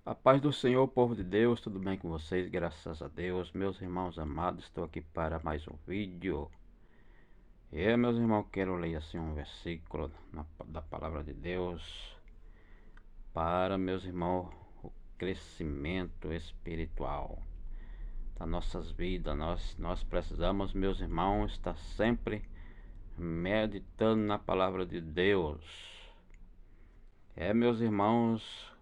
A paz do Senhor, povo de Deus, tudo bem com vocês? Graças a Deus, meus irmãos amados, estou aqui para mais um vídeo. Meus irmãos, quero ler assim um versículo da palavra de Deus para, meus irmãos, o crescimento espiritual das nossas vidas. Nós precisamos, meus irmãos, estar sempre meditando na palavra de Deus. Meus irmãos,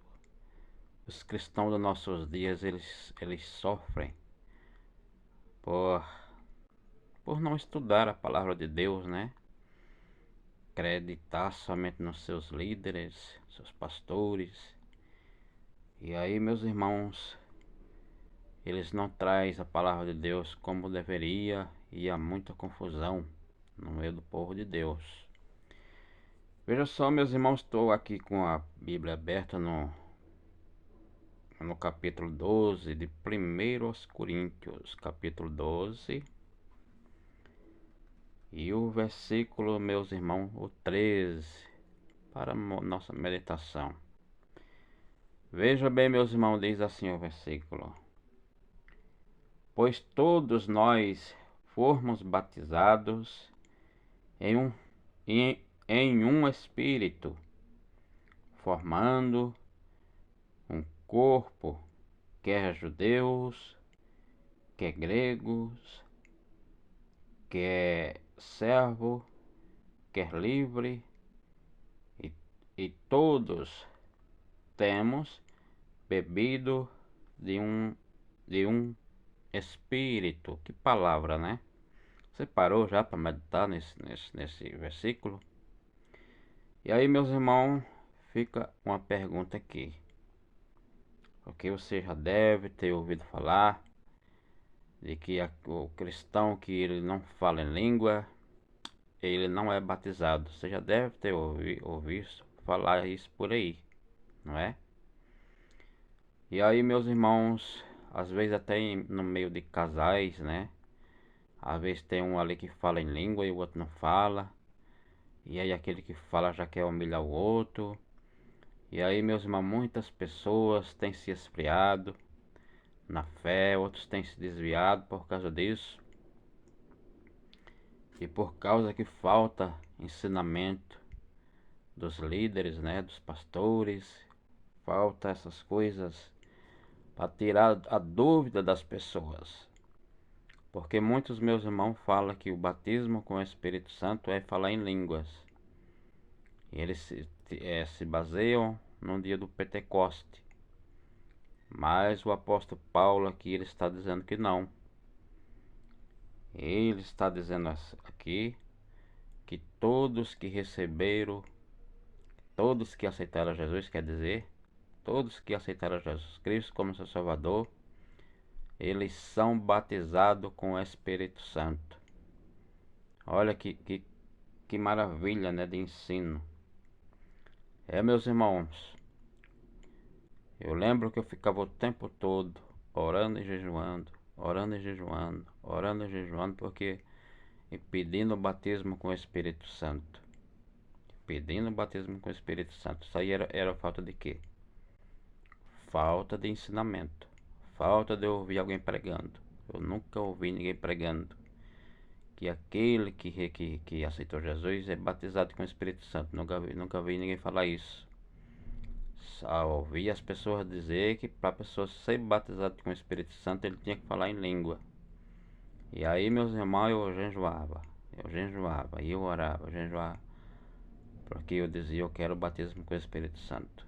os cristãos dos nossos dias, eles sofrem por não estudar a palavra de Deus, né? Acreditar somente nos seus líderes, seus pastores. E aí, meus irmãos, eles não trazem a palavra de Deus como deveria, e há muita confusão no meio do povo de Deus. Veja só, meus irmãos, estou aqui com a Bíblia aberta no capítulo 12 de 1 aos Coríntios, capítulo 12. E o versículo, meus irmãos, o 13, para nossa meditação. Veja bem, meus irmãos, diz assim o versículo: Pois todos nós fomos batizados em um Espírito, formando um corpo, quer judeus, quer gregos, quer servo, quer livre, e todos temos bebido de um Espírito. Que palavra, né? Você parou já para meditar nesse versículo? E aí, meus irmãos, fica uma pergunta aqui, porque você já deve ter ouvido falar de que o cristão que ele não fala em língua, ele não é batizado. Você já deve ter ouvido falar isso por aí, não é? E aí, meus irmãos, às vezes até no meio de casais, né? Às vezes tem um ali que fala em língua e o outro não fala. E aí aquele que fala já quer humilhar o outro. E aí, meus irmãos, muitas pessoas têm se esfriado na fé, outros têm se desviado por causa disso. E por causa que falta ensinamento dos líderes, né, dos pastores, falta essas coisas para tirar a dúvida das pessoas. Porque muitos meus irmãos falam que o batismo com o Espírito Santo é falar em línguas. E eles se baseiam no dia do Pentecoste. Mas o apóstolo Paulo aqui ele está dizendo que não. Ele está dizendo aqui que todos que receberam, todos que aceitaram Jesus, quer dizer, todos que aceitaram Jesus Cristo como seu Salvador, eles são batizados com o Espírito Santo. Olha que maravilha, né, de ensino. Meus irmãos, eu lembro que eu ficava o tempo todo orando e jejuando, orando e jejuando, orando e jejuando, porque e pedindo o batismo com o Espírito Santo. Pedindo o batismo com o Espírito Santo. Isso aí era falta de quê? Falta de ensinamento. Falta de ouvir alguém pregando. Eu nunca ouvi ninguém pregando que aquele que aceitou Jesus é batizado com o Espírito Santo. Nunca vi ninguém falar isso. Só ouvi as pessoas dizer que para a pessoa ser batizado com o Espírito Santo ele tinha que falar em língua. E aí, meus irmãos, eu jejuava, e eu orava, eu jejuava, porque eu dizia, eu quero o batismo com o Espírito Santo.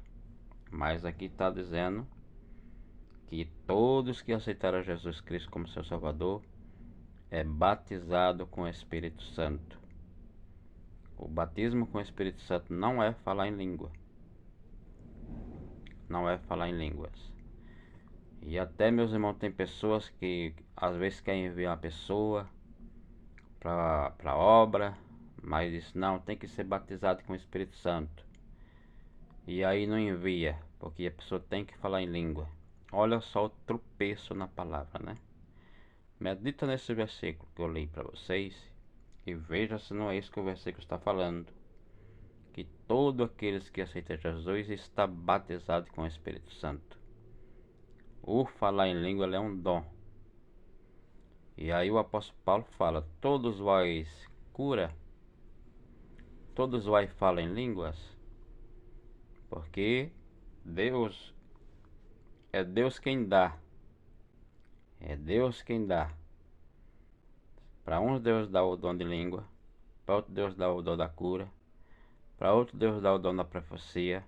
Mas aqui está dizendo que todos que aceitaram Jesus Cristo como seu Salvador é batizado com o Espírito Santo. O batismo com o Espírito Santo não é falar em língua. Não é falar em línguas. E até, meus irmãos, tem pessoas que às vezes querem enviar uma pessoa para obra, mas diz, não, tem que ser batizado com o Espírito Santo. E aí não envia, porque a pessoa tem que falar em língua. Olha só o tropeço na palavra, né? Medita nesse versículo que eu li para vocês e veja se não é isso que o versículo está falando. Que todos aqueles que aceitam Jesus está batizado com o Espírito Santo. O falar em língua é um dom. E aí o apóstolo Paulo fala: todos vós cura, todos vós falam em línguas, porque Deus é Deus quem dá. É Deus quem dá. Para uns Deus dá o dom de língua, para outro Deus dá o dom da cura, para outro Deus dá o dom da profecia.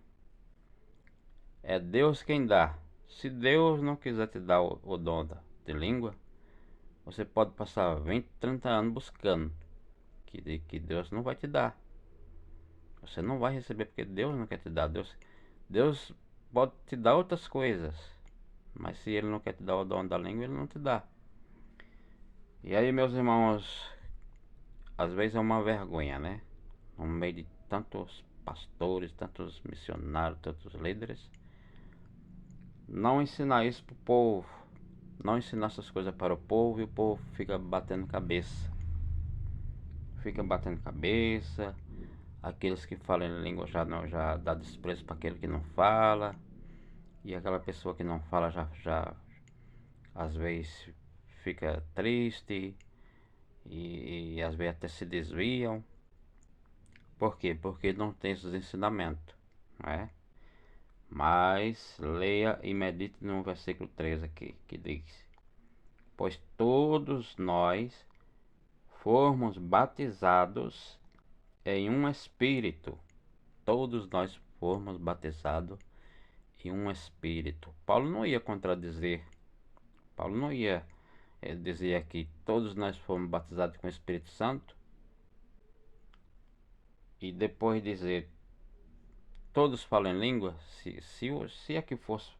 É Deus quem dá. Se Deus não quiser te dar o dom de língua, você pode passar 20, 30 anos buscando, que Deus não vai te dar. Você não vai receber porque Deus não quer te dar. Deus pode te dar outras coisas, mas se Ele não quer te dar o dom da língua, Ele não te dá. E aí, meus irmãos, às vezes é uma vergonha, né? No meio de tantos pastores, tantos missionários, tantos líderes, não ensinar isso pro povo, não ensinar essas coisas para o povo, e o povo fica batendo cabeça. Fica batendo cabeça. Aqueles que falam em língua já dá desprezo para aquele que não fala. E aquela pessoa que não fala já às vezes fica triste e às vezes até se desviam. Por quê? Porque não tem esses ensinamentos, né? Mas leia e medite no versículo 13 aqui, que diz: pois todos nós fomos batizados em um espírito. Todos nós fomos batizados em um espírito. Paulo não ia contradizer. Paulo não ia dizer aqui: todos nós fomos batizados com o Espírito Santo, e depois dizer: todos falam em língua. Se aqui fosse,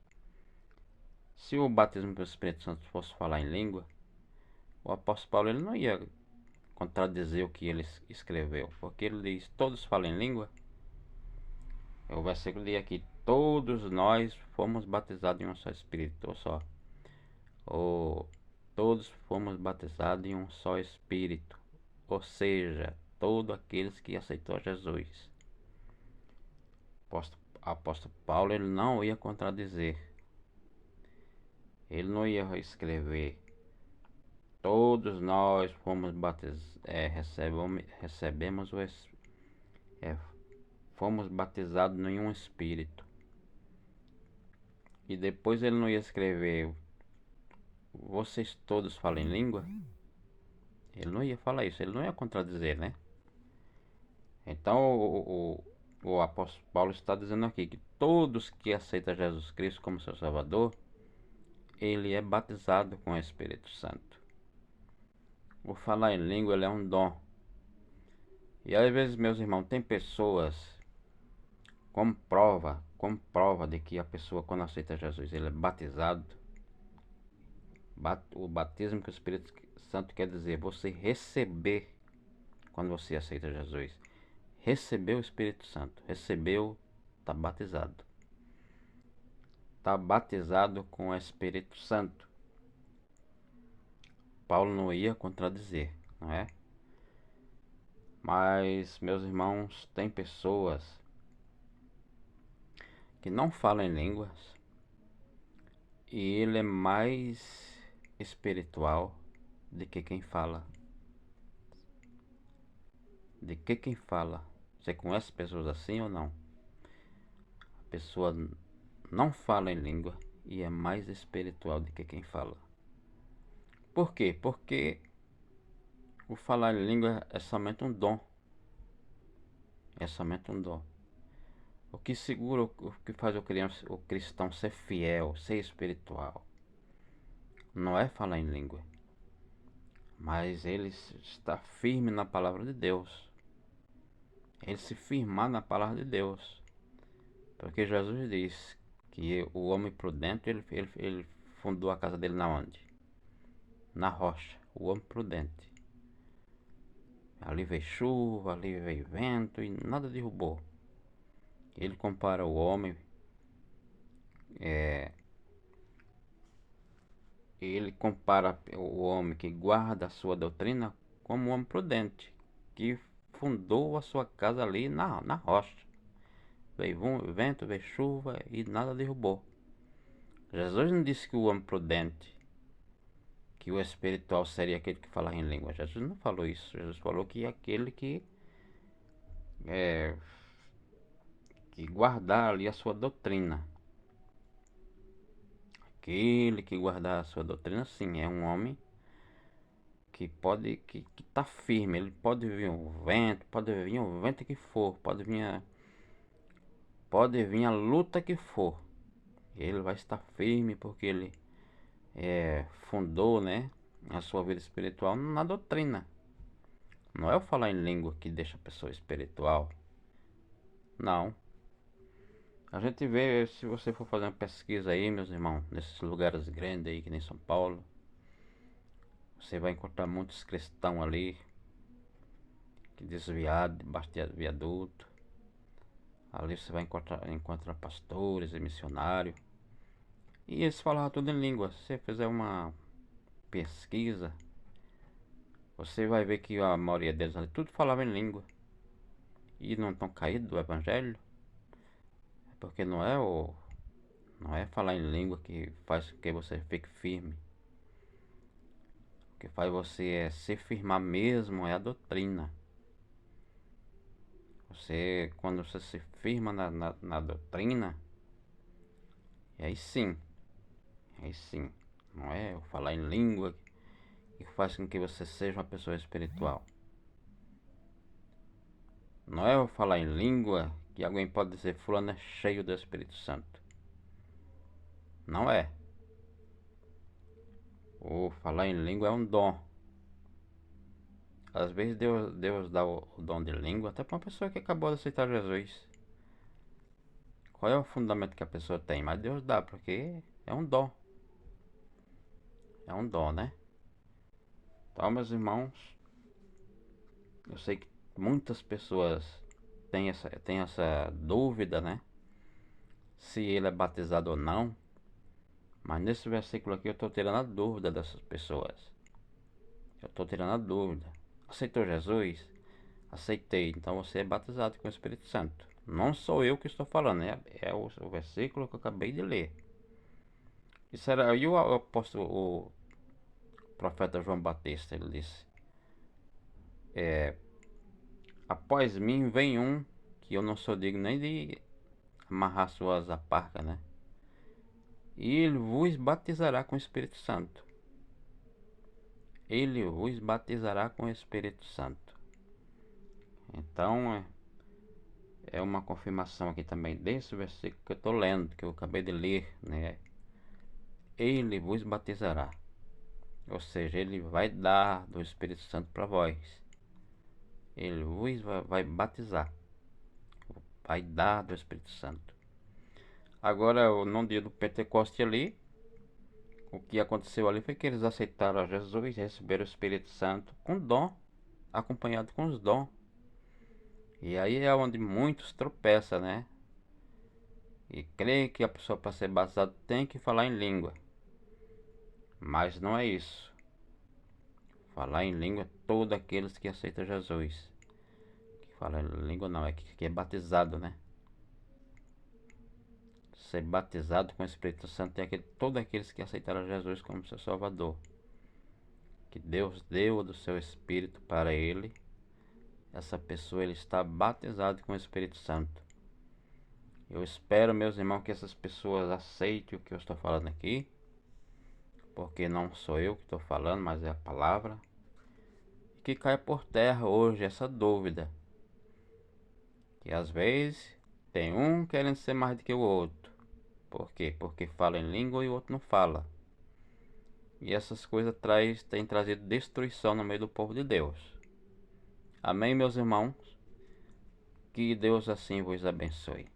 se o batismo com o Espírito Santo fosse falar em língua, o apóstolo Paulo ele não ia contradizer o que ele escreveu, porque ele diz: todos falam em língua. O versículo diz aqui: todos nós fomos batizados em um só Espírito, ou só. Ou todos fomos batizados em um só Espírito, ou seja, todos aqueles que aceitou Jesus. O apóstolo Paulo ele não ia contradizer, ele não ia escrever: todos nós fomos batizados, recebemos fomos batizados em um Espírito. E depois ele não ia escrever: vocês todos falam em língua. Ele não ia falar isso, ele não ia contradizer, né? Então o apóstolo Paulo está dizendo aqui que todos que aceitam Jesus Cristo como seu Salvador, ele é batizado com o Espírito Santo. O falar em língua ele é um dom. E às vezes, meus irmãos, tem pessoas como prova de que a pessoa, quando aceita Jesus, ele é batizado. O batismo com o Espírito Santo quer dizer você receber. Quando você aceita Jesus, recebeu o Espírito Santo, recebeu, está batizado. Está batizado com o Espírito Santo. Paulo não ia contradizer, não é? Mas, meus irmãos, tem pessoas que não falam em línguas e ele é mais espiritual do que quem fala. De que quem fala? Você conhece pessoas assim ou não? A pessoa não fala em língua e é mais espiritual do que quem fala. Por quê? Porque o falar em língua é somente um dom. É somente um dom. O que segura, o que faz o cristão ser fiel, ser espiritual, não é falar em língua, mas ele está firme na palavra de Deus. Ele se firmar na palavra de Deus. Porque Jesus diz que o homem prudente, ele fundou a casa dele na onde? Na rocha. O homem prudente. Ali veio chuva, ali veio vento e nada derrubou. Ele compara o homem, ele compara o homem que guarda a sua doutrina como um homem prudente, que fundou a sua casa ali na rocha. Veio vento, veio chuva e nada derrubou. Jesus não disse que o homem prudente, que o espiritual seria aquele que falava em língua. Jesus não falou isso. Jesus falou que aquele é, que guardar ali a sua doutrina. Aquele que guardar a sua doutrina, sim, é um homem que pode, que tá firme. Ele pode vir o vento, pode vir o vento que for, pode vir a luta que for. Ele vai estar firme porque ele fundou, né, a sua vida espiritual na doutrina. Não é o falar em língua que deixa a pessoa espiritual. Não. A gente vê, se você for fazer uma pesquisa aí, meus irmãos, nesses lugares grandes aí, que nem São Paulo, você vai encontrar muitos cristãos ali, que desviados debaixo de viaduto. Ali você vai encontrar pastores e missionários. E eles falavam tudo em língua. Se você fizer uma pesquisa, você vai ver que a maioria deles ali tudo falava em língua. E não estão caídos do evangelho. Porque não é falar em língua que faz com que você fique firme. O que faz você se firmar mesmo é a doutrina. Quando você se firma na doutrina, aí sim, não é o falar em língua que faz com que você seja uma pessoa espiritual. Não é o falar em língua que alguém pode dizer fulano é cheio do Espírito Santo. Não é. O falar em língua é um dom. Às vezes Deus dá o dom de língua até para uma pessoa que acabou de aceitar Jesus. Qual é o fundamento que a pessoa tem? Mas Deus dá, porque é um dom. É um dom, né? Então, meus irmãos, eu sei que muitas pessoas têm essa dúvida, né? Se ele é batizado ou não. Mas nesse versículo aqui eu estou tirando a dúvida dessas pessoas. Eu estou tirando a dúvida. Aceitou Jesus? Aceitei. Então você é batizado com o Espírito Santo. Não sou eu que estou falando, é o versículo que eu acabei de ler. Isso era, e o apóstolo, o profeta João Batista, ele disse: após mim vem um que eu não sou digno nem de amarrar suas aparcas, né? E ele vos batizará com o Espírito Santo. Ele vos batizará com o Espírito Santo. Então, é uma confirmação aqui também desse versículo que eu estou lendo, que eu acabei de ler, né? Ele vos batizará. Ou seja, ele vai dar do Espírito Santo para vós. Ele vos vai batizar. Vai dar do Espírito Santo. Agora, no dia do Pentecoste ali, o que aconteceu ali foi que eles aceitaram a Jesus e receberam o Espírito Santo com dom, acompanhado com os dons. E aí é onde muitos tropeçam, né? E creem que a pessoa para ser batizada tem que falar em língua. Mas não é isso. Falar em língua é todos aqueles que aceitam Jesus. Que fala em língua não, é que é batizado, né? Ser batizado com o Espírito Santo é todos aqueles que aceitaram Jesus como seu Salvador. Que Deus deu do seu Espírito para ele. Essa pessoa ele está batizado com o Espírito Santo. Eu espero, meus irmãos, que essas pessoas aceitem o que eu estou falando aqui. Porque não sou eu que estou falando, mas é a palavra. E que caia por terra hoje essa dúvida. Que às vezes tem um querendo ser mais do que o outro. Por quê? Porque fala em língua e o outro não fala. E essas coisas têm trazido destruição no meio do povo de Deus. Amém, meus irmãos? Que Deus assim vos abençoe.